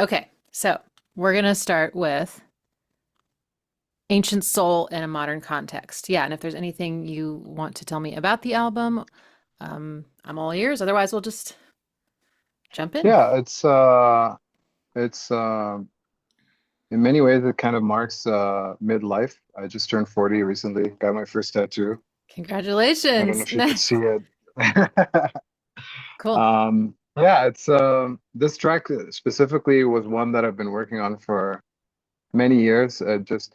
Okay, so we're gonna start with Ancient Soul in a modern context. Yeah, and if there's anything you want to tell me about the album, I'm all ears. Otherwise, we'll just jump in. Yeah, it's in many ways it kind of marks midlife. I just turned 40 recently, got my first tattoo. I don't know Congratulations. if you could see it. Cool. Yeah, it's this track specifically was one that I've been working on for many years. Just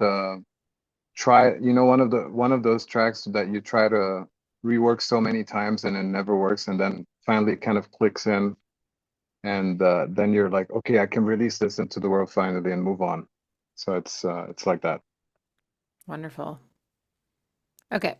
try, one of those tracks that you try to rework so many times and it never works, and then finally it kind of clicks in, and then you're like, okay, I can release this into the world finally and move on. So it's like that. Wonderful. Okay.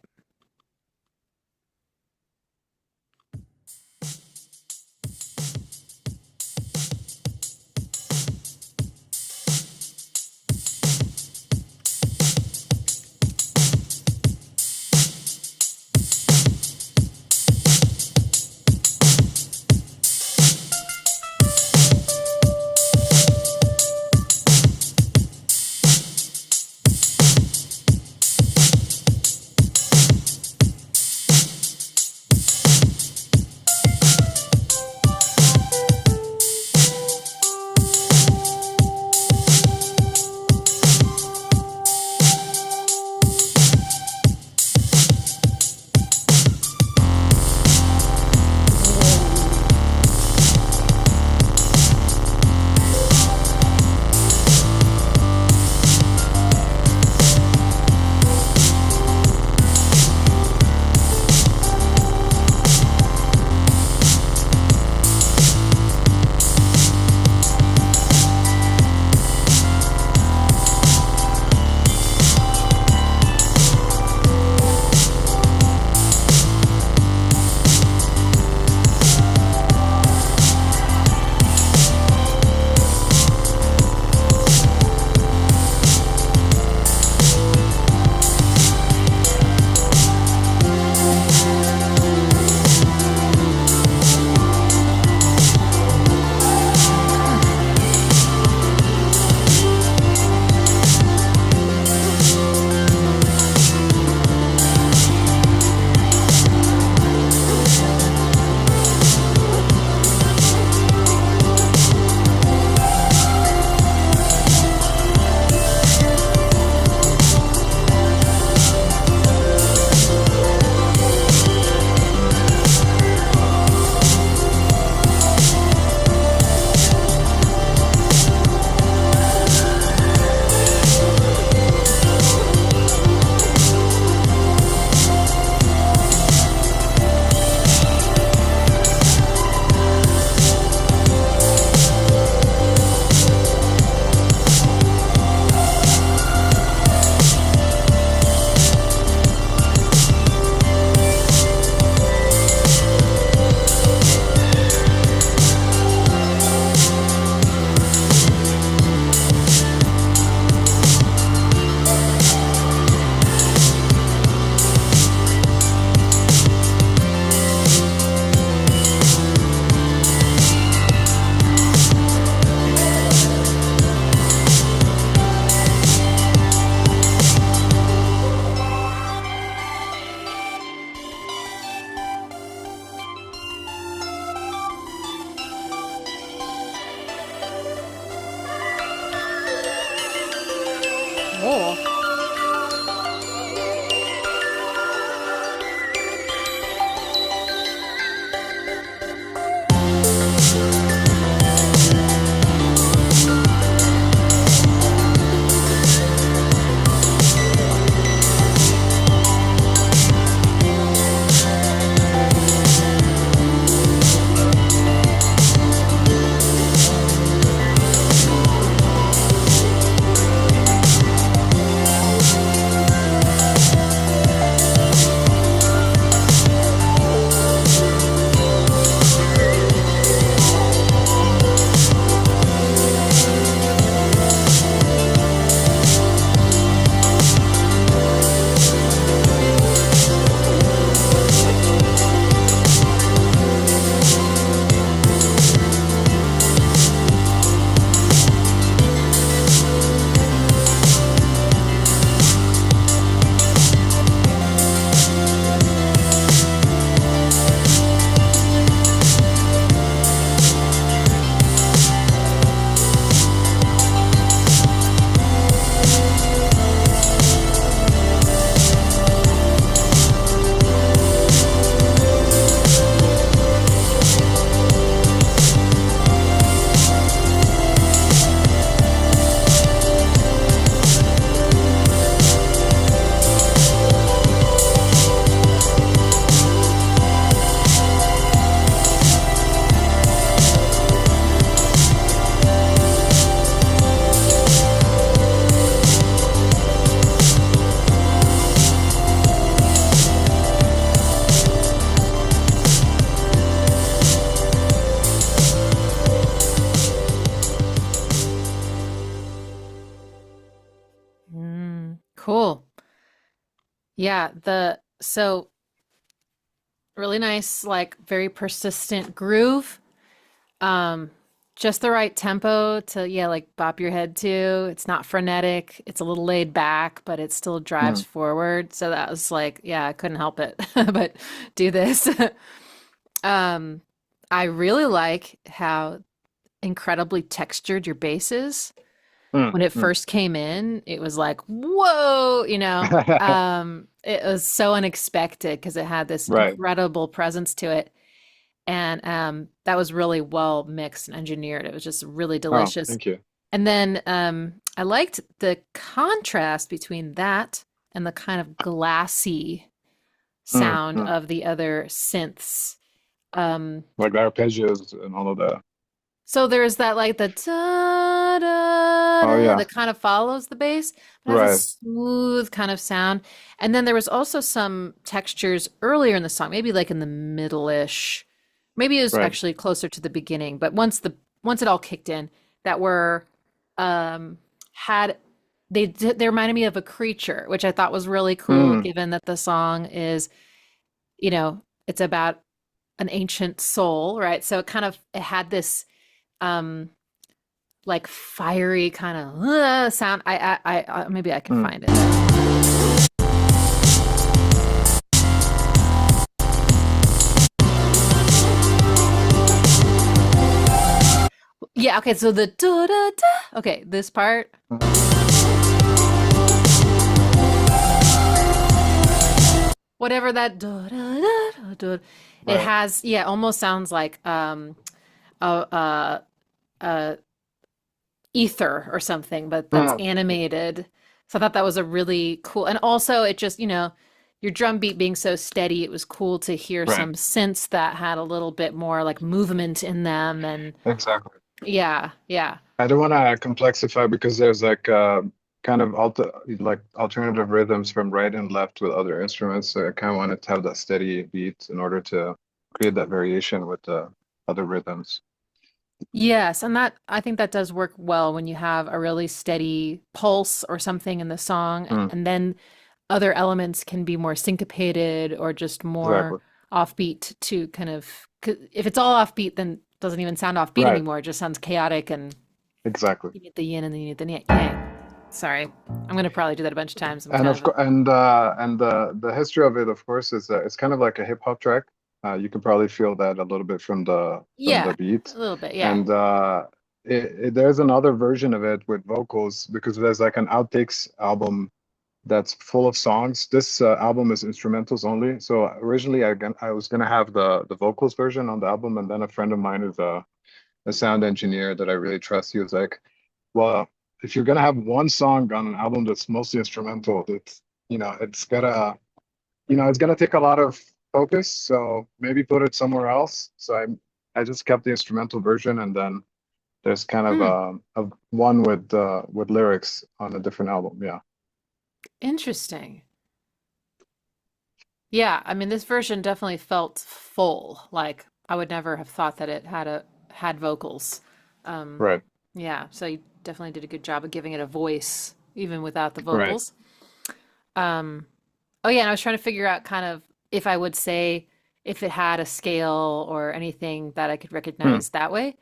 Whoa. Yeah, the so really nice, like very persistent groove. Um, just the right tempo to, yeah, like bop your head to. It's not frenetic. It's a little laid back, but it still drives Mm, forward. So that was like, yeah, I couldn't help it but do this. Um, I really like how incredibly textured your bass is. mm, When it mm. first came in, it was like, whoa, it was so unexpected because it had this Right. incredible presence to it. And that was really well mixed and engineered. It was just really Oh, delicious. thank you. And then I liked the contrast between that and the kind of glassy Mm, sound mm. of the other synths. Um, Like the arpeggios and all of that. so there's that like the da da Oh da yeah. that kind of follows the bass, but has a Right. smooth kind of sound. And then there was also some textures earlier in the song, maybe like in the middle-ish. Maybe it was Right. actually closer to the beginning, but once it all kicked in, that were um had they reminded me of a creature, which I thought was really cool, Mm, given that the song is, it's about an ancient soul, right? So it had this um like fiery kind of sound. Maybe I can mm. find it. Yeah, okay, so the da da da. Okay, this part, Mm. whatever that da da da da, da, it Right. has, yeah, almost sounds like a a ether or something, but that's Mm. animated. So I thought that was a really cool, and also it just, your drum beat being so steady, it was cool to hear Right. some synths that had a little bit more like movement in them, and Exactly. yeah, yeah. I don't want to complexify because there's like kind of alternative rhythms from right and left with other instruments. So I kind of wanted to have that steady beat in order to create that variation with the other rhythms. Yes, and that I think that does work well when you have a really steady pulse or something in the song, Mm, and then other elements can be more syncopated or just more exactly. offbeat to kind of, 'cause if it's all offbeat, then it doesn't even sound offbeat Right. anymore. It just sounds chaotic, and Exactly. you need the yin and then you need the yang. Sorry. I'm gonna probably do that a bunch of times. I'm And kind of of a, course, and the history of it, of course, is that it's kind of like a hip hop track. You can probably feel that a little bit from the yeah, beat. a little bit, yeah. And there's another version of it with vocals because there's like an outtakes album that's full of songs. This album is instrumentals only. So originally, I was gonna have the vocals version on the album, and then a friend of mine who's a sound engineer that I really trust, he was like, "Well, if you're gonna have one song on an album that's mostly instrumental, it's it's gonna take a lot of focus. So maybe put it somewhere else." So I just kept the instrumental version, and then there's kind of Hmm, a one with lyrics on a different album. Yeah. interesting. Yeah, I mean, this version definitely felt full. Like I would never have thought that it had vocals. Um, Right. yeah, so you definitely did a good job of giving it a voice, even without the Right. vocals. Um, oh yeah, and I was trying to figure out kind of if I would say if it had a scale or anything that I could Hmm. recognize that way.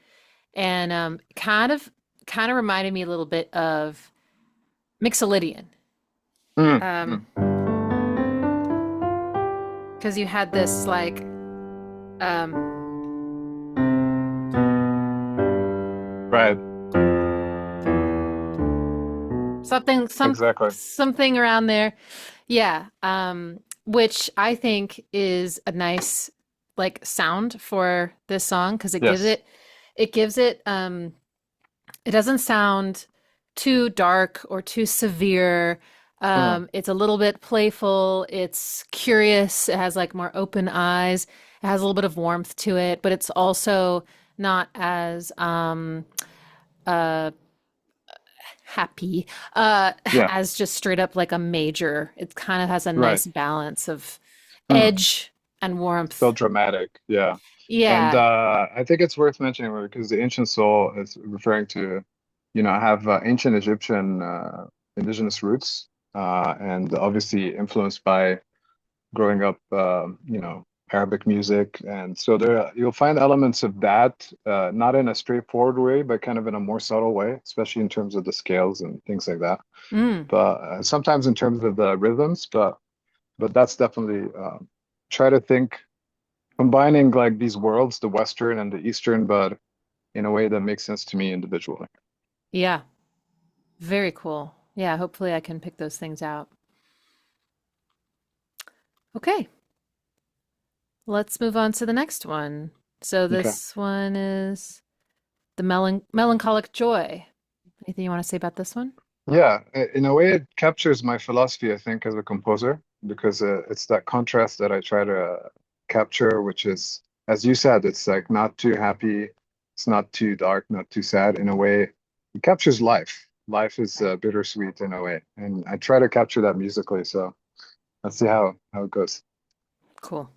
And kind of reminded me a little bit of Mixolydian. Hmm. Hmm. Um, because you had this like um Right. something Exactly. something around there. Yeah. Which I think is a nice like sound for this song because Yes. it gives it it doesn't sound too dark or too severe. Hmm. It's a little bit playful, it's curious, it has like more open eyes, it has a little bit of warmth to it, but it's also not as uh happy Yeah. as just straight up like a major. It kind of has a Right. nice balance of Hmm. edge and warmth. Still dramatic. Yeah. And Yeah. I think it's worth mentioning because the ancient soul is referring to, I have ancient Egyptian indigenous roots. and obviously influenced by growing up, Arabic music. And so you'll find elements of that, not in a straightforward way, but kind of in a more subtle way, especially in terms of the scales and things like that. Mm. But sometimes in terms of the rhythms, but that's definitely try to think combining like these worlds, the Western and the Eastern, but in a way that makes sense to me individually. Yeah, very cool. Yeah, hopefully I can pick those things out. Okay, let's move on to the next one. So Okay. this one is the melancholic joy. Anything you want to say about this one? Yeah, in a way, it captures my philosophy, I think, as a composer, because it's that contrast that I try to capture, which is, as you said, it's like not too happy, it's not too dark, not too sad. In a way, it captures life. Life is bittersweet in a way, and I try to capture that musically. So let's see how it goes. Cool.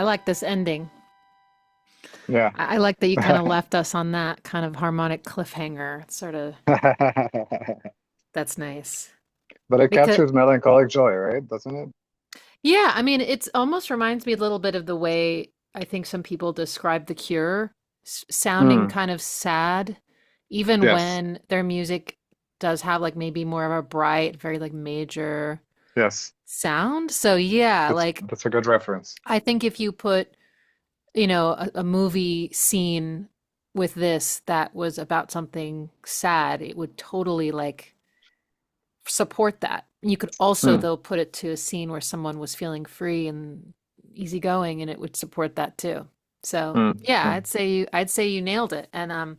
like this ending. Yeah. I like that you kind of left us on that kind of harmonic cliffhanger. It's sort of that's nice. But it Because captures melancholic joy, right? Doesn't it? yeah, I mean, it's almost reminds me a little bit of the way I think some people describe The Cure, sounding Mm, kind of sad, even yes. when their music does have like maybe more of a bright, very like major Yes. sound. So yeah, like That's a good reference. I think if you put, a movie scene with this that was about something sad, it would totally like support that. You could also, Mm, though, put it to a scene where someone was feeling free and easygoing, and it would support that too. So mm, yeah, mm, I'd say you nailed it. And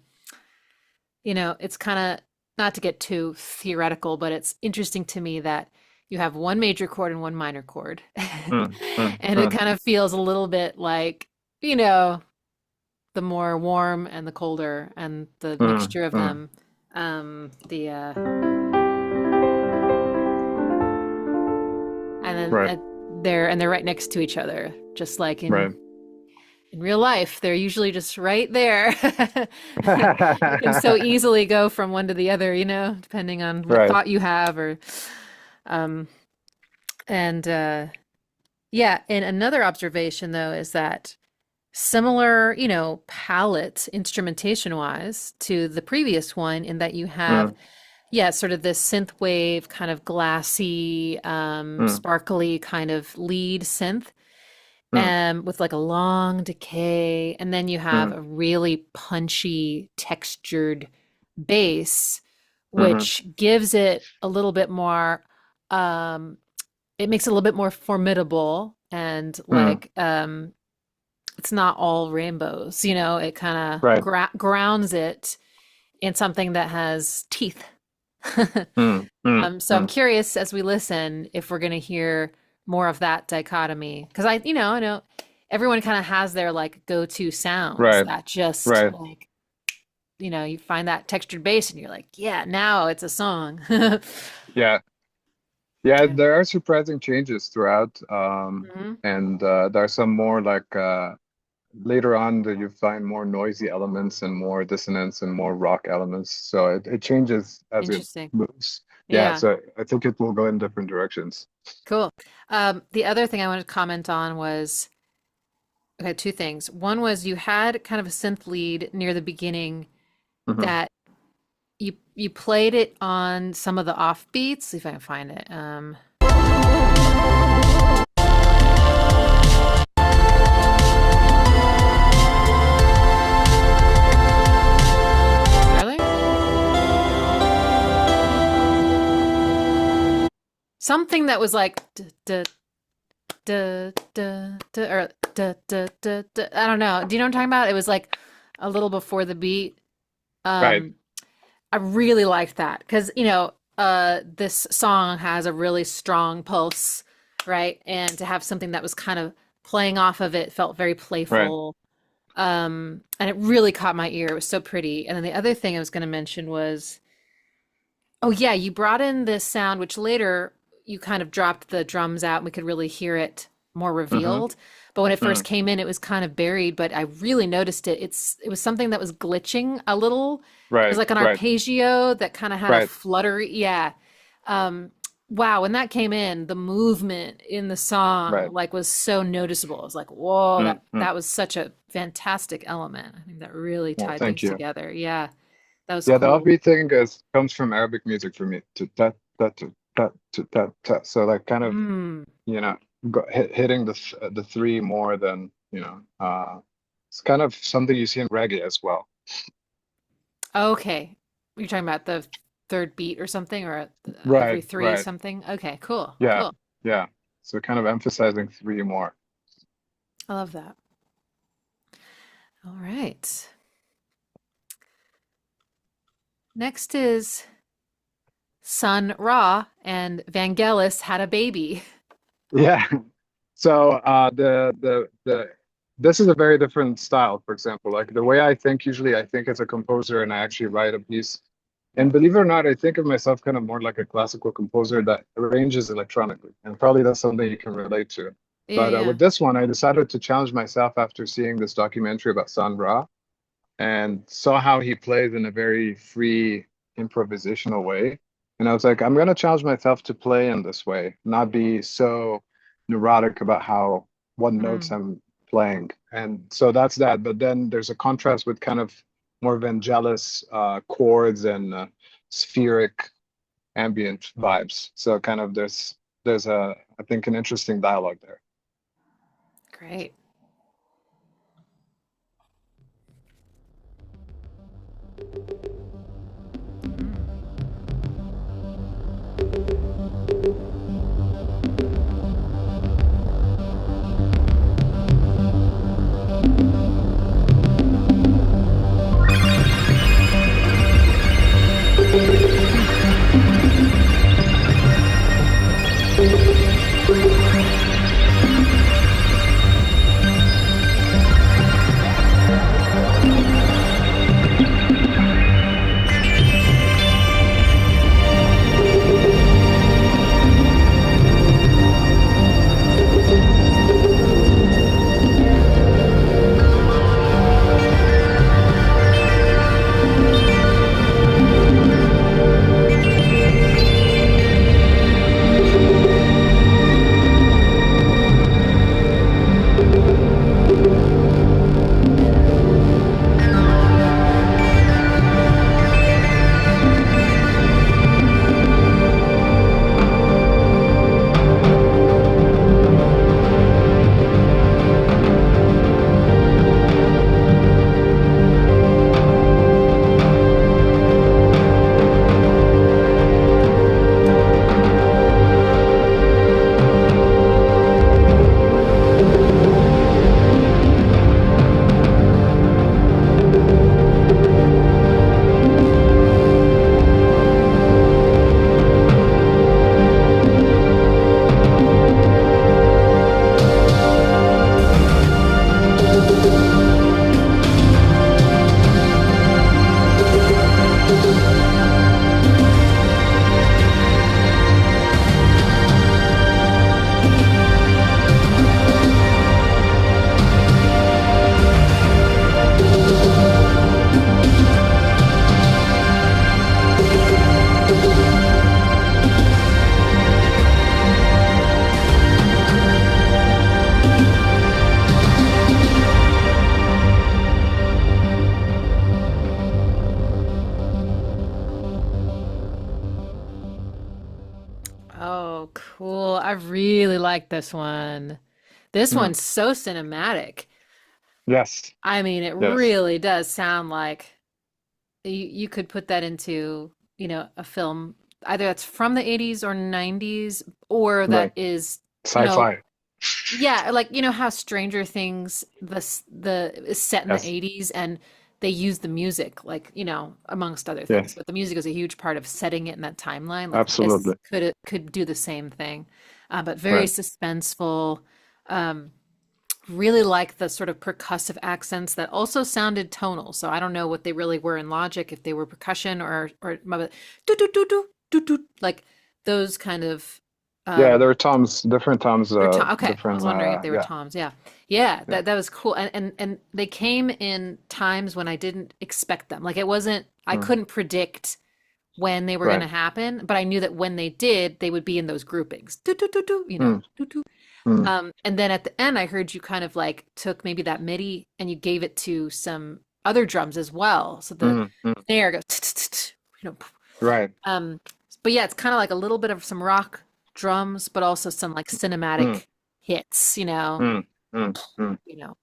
it's kind of not to get too theoretical, but it's interesting to me that you have one major chord and one minor chord. mm, mm, And it mm, kind of feels a little bit like, you know, the more warm and the colder and the mm, mixture of mm. them. The and then Right. they're right next to each other, just like in Right. in real life. They're usually just right there. You can so easily go from one to the other, depending on what Right. thought you have or um and yeah, and another observation though is that similar, palette instrumentation wise to the previous one in that you have, Mm, yeah, sort of this synth wave kind of glassy, mm, sparkly kind of lead synth, mm, with like a long decay, and then you have mm, a really punchy textured bass, mhm, which gives it a little bit more, um, it makes it a little bit more formidable and mm. like it's not all rainbows, it kind of Right. grounds it in something that has teeth. Mm, mm, So I'm mm. curious as we listen if we're going to hear more of that dichotomy. Because I know everyone kind of has their like go-to sounds Right. that just Right. like, you find that textured bass and you're like, yeah, now it's a song. Yeah. Yeah, Yeah. there are surprising changes throughout. Mhm. And there are some more like later on that you find more noisy elements and more dissonance and more rock elements. So it changes as it Interesting. moves. Yeah, Yeah. so I think it will go in different directions. Cool. The other thing I wanted to comment on was, okay, two things. One was you had kind of a synth lead near the beginning Hmm. that you played it on some of the offbeats. See if I can find it. Darling? Something that was like duh, duh, duh, duh, or duh, duh, duh, duh. I don't know. Do you know what I'm talking about? It was like a little before the beat. Right. Um, I really liked that because, this song has a really strong pulse, right? And to have something that was kind of playing off of it felt very Right. playful. And it really caught my ear. It was so pretty. And then the other thing I was going to mention was, oh yeah, you brought in this sound, which later you kind of dropped the drums out and we could really hear it more Hmm. revealed. But when it first Mm. came in, it was kind of buried, but I really noticed it. It was something that was glitching a little. It was Right. like an Right. arpeggio that kind of had a Right. flutter. Yeah. Um, wow, when that came in, the movement in the song Right. like was so noticeable. I was like, whoa, Mm, that mm. that was such a fantastic element. I think that really Well, tied thank things you. together. Yeah, that was Yeah, the cool. offbeat thing is comes from Arabic music for me. To that that to that that. So like kind of Mm. you know hitting the three more than it's kind of something you see in reggae as well. Okay. You're talking about the third beat or something, or every Right, three right. something? Okay, cool, Yeah, cool. yeah. So kind of emphasizing three more. I love that. All right. Next is Sun Ra and Vangelis had a baby. Yeah. So the this is a very different style, for example. Like the way I think usually I think as a composer and I actually write a piece. And believe it or not, I think of myself kind of more like a classical composer that arranges electronically. And probably that's something you can relate to. Yeah, But yeah. with this one, I decided to challenge myself after seeing this documentary about Sun Ra and saw how he plays in a very free improvisational way. And I was like, I'm going to challenge myself to play in this way, not be so neurotic about how what notes Mm. I'm playing. And so that's that. But then there's a contrast with kind of more Vangelis chords and spheric ambient vibes. So kind of there's a I think an interesting dialogue there. Great. Mm. Mm. Oh, cool. I really like this one. This Mm. one's so cinematic. Yes, I mean, it yes, really does sound like you could put that into, a film either that's from the 80s or 90s or that right. is, you know, Sci-fi. yeah, like how Stranger Things the is set in the Yes, 80s and they use the music like, amongst other things, yes, but the music is a huge part of setting it in that timeline. Like this absolutely. could do the same thing. But very Right. suspenseful. Um, really like the sort of percussive accents that also sounded tonal. So I don't know what they really were in Logic, if they were percussion or do do do do do do like those kind of Yeah, um there are toms, different toms, or tom. Okay, I was different, wondering if they were yeah, toms. Yeah, yeah, yeah. that was cool, and they came in times when I didn't expect them. Like it wasn't, I Mm, couldn't predict when they were going right. to happen, but I knew that when they did, they would be in those groupings. Do do do do, Mm, do do. mm, And then at the end, I heard you kind of like took maybe that MIDI and you gave it to some other drums as well. So the mm. snare goes, you know, Right. um, but yeah, it's kind of like a little bit of some rock drums, but also some like Mm, cinematic hits, mm, mm. you know,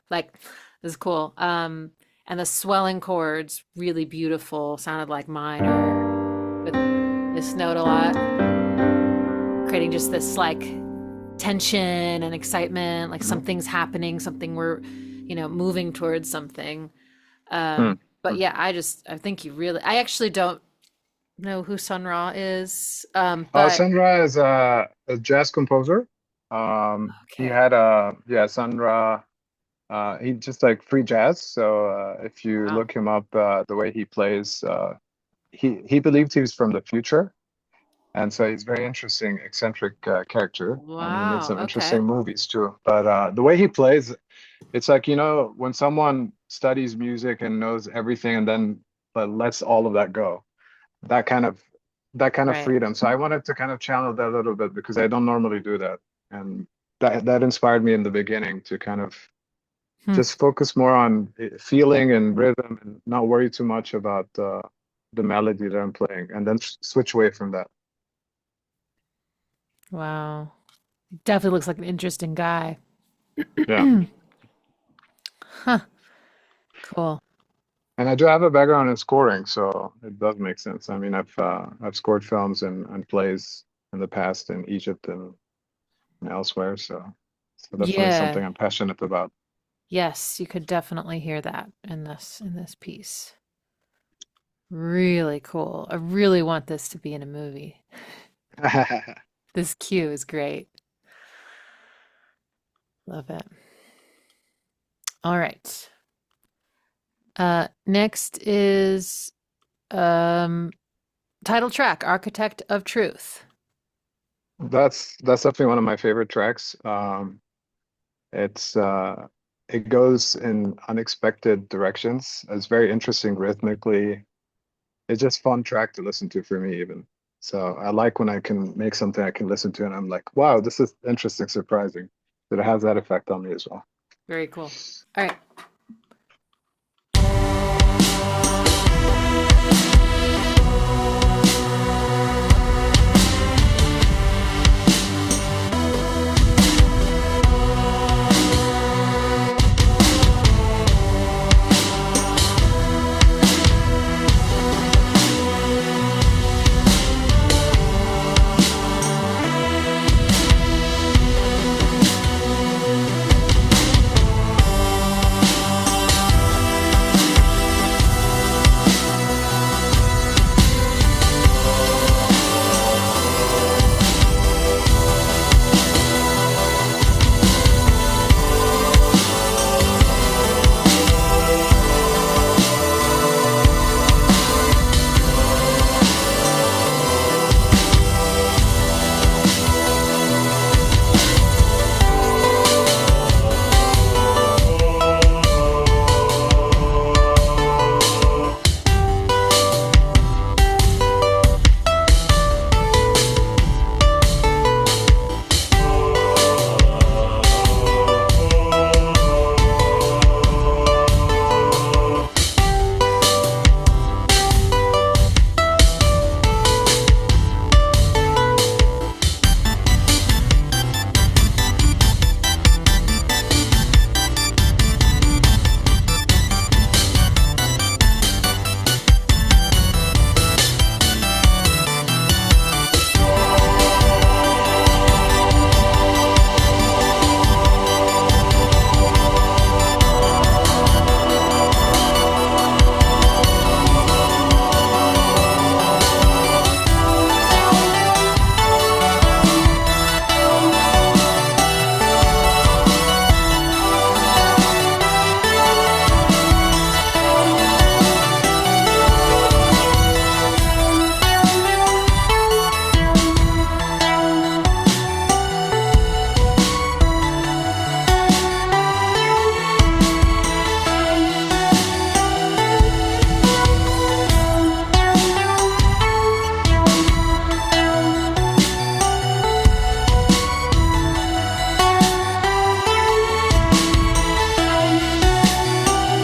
like this is cool. And the swelling chords, really beautiful, sounded like minor with this note a lot, creating just this like tension and excitement, like Mhm, something's happening, something we're, moving towards something. mm, But mm. yeah, I think you really, I actually don't know who Sun Ra is. But Sun Ra is a jazz composer. He okay. had yeah, Sun Ra. He just like free jazz. So if you Wow. look him up, the way he plays, he believed he was from the future. And so he's very interesting, eccentric character, and he made Wow. some Okay. interesting movies too. But the way he plays, it's like, when someone studies music and knows everything and then but lets all of that go, that kind of that kind of Right. freedom. So I wanted to kind of channel that a little bit because I don't normally do that. And that inspired me in the beginning to kind of Hmm. just focus more on feeling and rhythm and not worry too much about the melody that I'm playing and then switch away from that. Wow. Definitely looks like an interesting guy. Yeah. Huh. Cool. And I do have a background in scoring, so it does make sense. I mean, I've scored films and plays in the past in Egypt and elsewhere, so definitely Yeah. something I'm passionate about. Yes, you could definitely hear that in this piece. Really cool. I really want this to be in a movie. This cue is great. Love it. All right. Next is um title track, Architect of Truth. That's definitely one of my favorite tracks. It's it goes in unexpected directions. It's very interesting rhythmically. It's just fun track to listen to for me even. So I like when I can make something I can listen to and I'm like, wow, this is interesting, surprising. That it has that effect on me as well. Very cool. All right.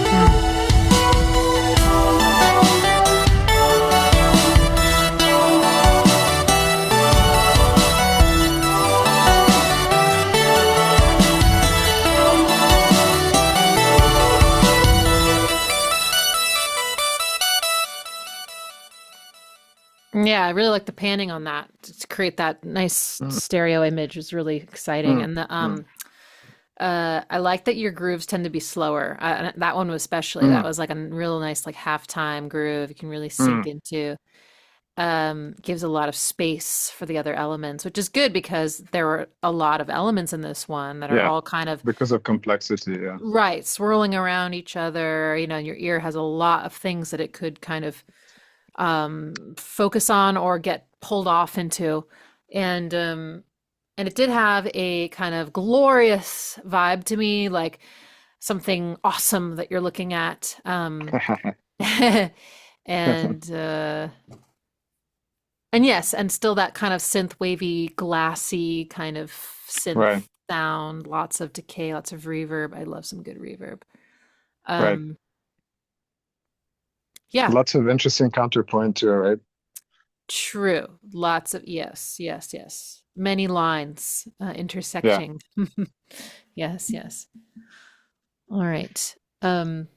Hmm. Yeah, I really like the panning on that to create that nice Mm, stereo image is really exciting. mm, And the mm, I like that your grooves tend to be slower. And that one was especially that mm, was like a real nice like halftime groove you can really sink mm. into. Gives a lot of space for the other elements, which is good because there were a lot of elements in this one that are Yeah, all kind of because of complexity, yeah. right, swirling around each other. You know, your ear has a lot of things that it could kind of focus on or get pulled off into. And it did have a kind of glorious vibe to me, like something awesome that you're looking at. And and yes, and still that kind of synth wavy, glassy kind of Right, synth sound, lots of decay, lots of reverb. I love some good reverb. right. Um, yeah, Lots of interesting counterpoint too, right? true. Lots of yes, yes, yes. Many lines Yeah. intersecting. Yes, yes. All right. Um,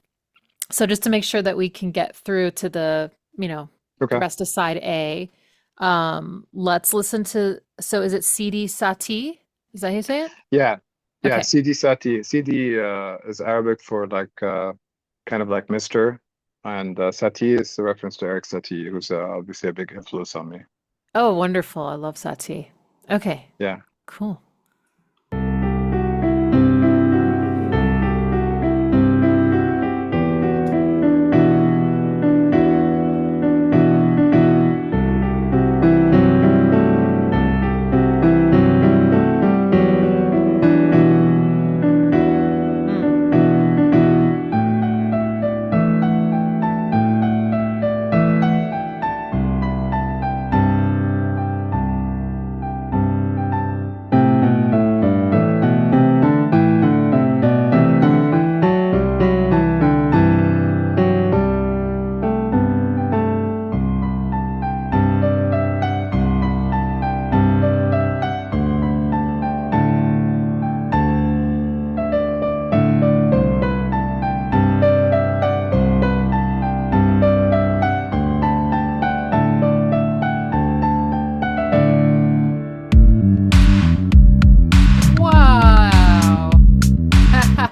so just to make sure that we can get through to the Okay. rest of side A, let's listen to, so is it CD Sati? Is that how you say it? Yeah. Yeah. Okay. Sidi Sati. Sidi is Arabic for like kind of like Mr. And Sati is a reference to Eric Satie, who's obviously a big influence on me. Oh, wonderful. I love Sati. Okay, Yeah. cool. Mm. Wow. That's great.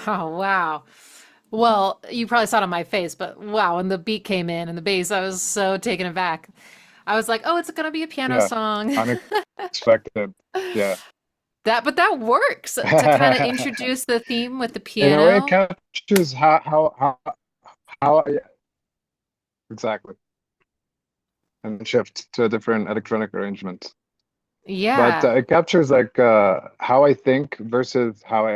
Oh, wow. Well, you probably saw it on my face, but wow, when the beat came in and the bass, I was so taken aback. I was like, oh, it's gonna be a piano Yeah. song. Unexpected. Yeah. But that works to kind of introduce the theme with the In a way, it piano. captures yeah, exactly, and shift to a different electronic arrangement. But Yeah, it captures like how I think versus how I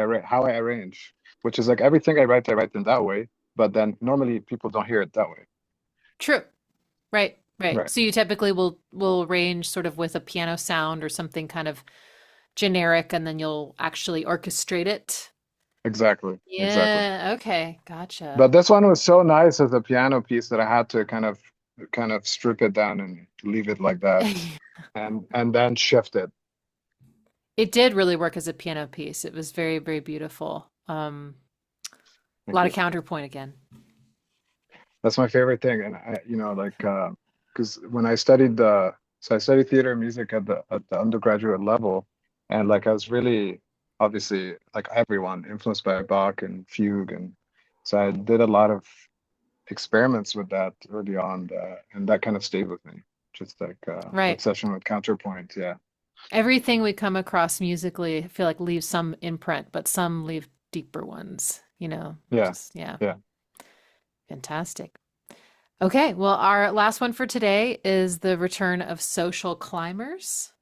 arrange, which is like everything I write in that way. But then normally people don't hear it that way. true. Right, right. Right. So you typically will arrange sort of with a piano sound or something kind of generic, and then you'll actually orchestrate it. Exactly. Exactly. Yeah, okay, gotcha. But this one was so nice as a piano piece that I had to kind of strip it down and leave it like that, and then shift it. It did really work as a piano piece. It was very, very beautiful. A Thank lot of you. counterpoint again. That's my favorite thing, and like because when I studied so I studied theater and music at the undergraduate level, and like I was really obviously like everyone influenced by Bach and fugue, and so I did a lot of experiments with that early on, and that kind of stayed with me. Just like Right. obsession with counterpoint. Yeah, Everything we come across musically, I feel like leaves some imprint, but some leave deeper ones, yeah, just yeah, yeah. fantastic. Okay, well, our last one for today is the return of Social Climbers.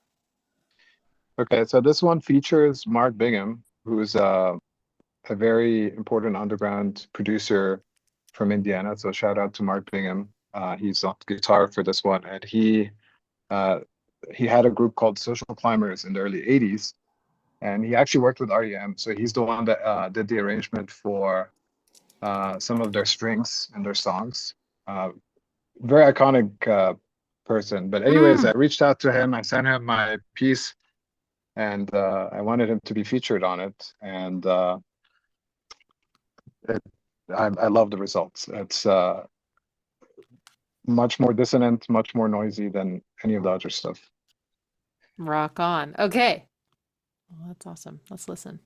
Okay, so this one features Mark Bingham, who's a very important underground producer from Indiana. So shout out to Mark Bingham. He's on guitar for this one, and uh, he had a group called Social Climbers in the early '80s, and he actually worked with REM. So he's the one that did the arrangement for some of their strings and their songs. Very iconic person. But anyways, I Mm, reached out to him. I sent him my piece, and I wanted him to be featured on it. And it, I love the results. It's much more dissonant, much more noisy than any of the other stuff. rock on. Okay. Well, that's awesome. Let's listen.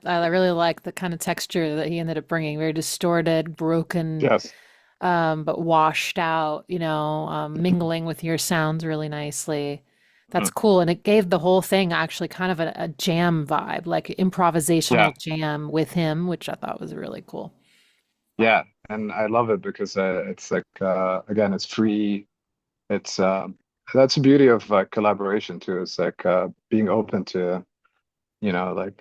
I really like the kind of texture that he ended up bringing. Very distorted, broken, Yes. but washed out, mingling with your sounds really nicely. That's Mhm. cool. And it gave the whole thing actually kind of a jam vibe, like Yeah. improvisational jam with him, which I thought was really cool. Yeah. And I love it because it's like again, it's free. It's that's the beauty of collaboration too. It's like being open to, like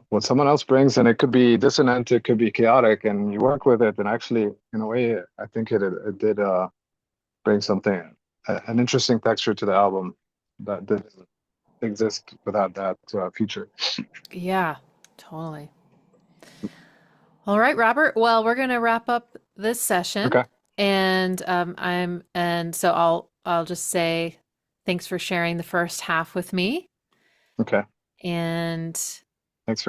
what someone else brings, and it could be dissonant, it could be chaotic, and you work with it. And actually, in a way, I think it did bring something, an interesting texture to the album that didn't exist without that feature. Yeah, totally. All right, Robert. Well, we're gonna wrap up this session, Okay. and so I'll just say thanks for sharing the first half with me, Okay. and Thanks for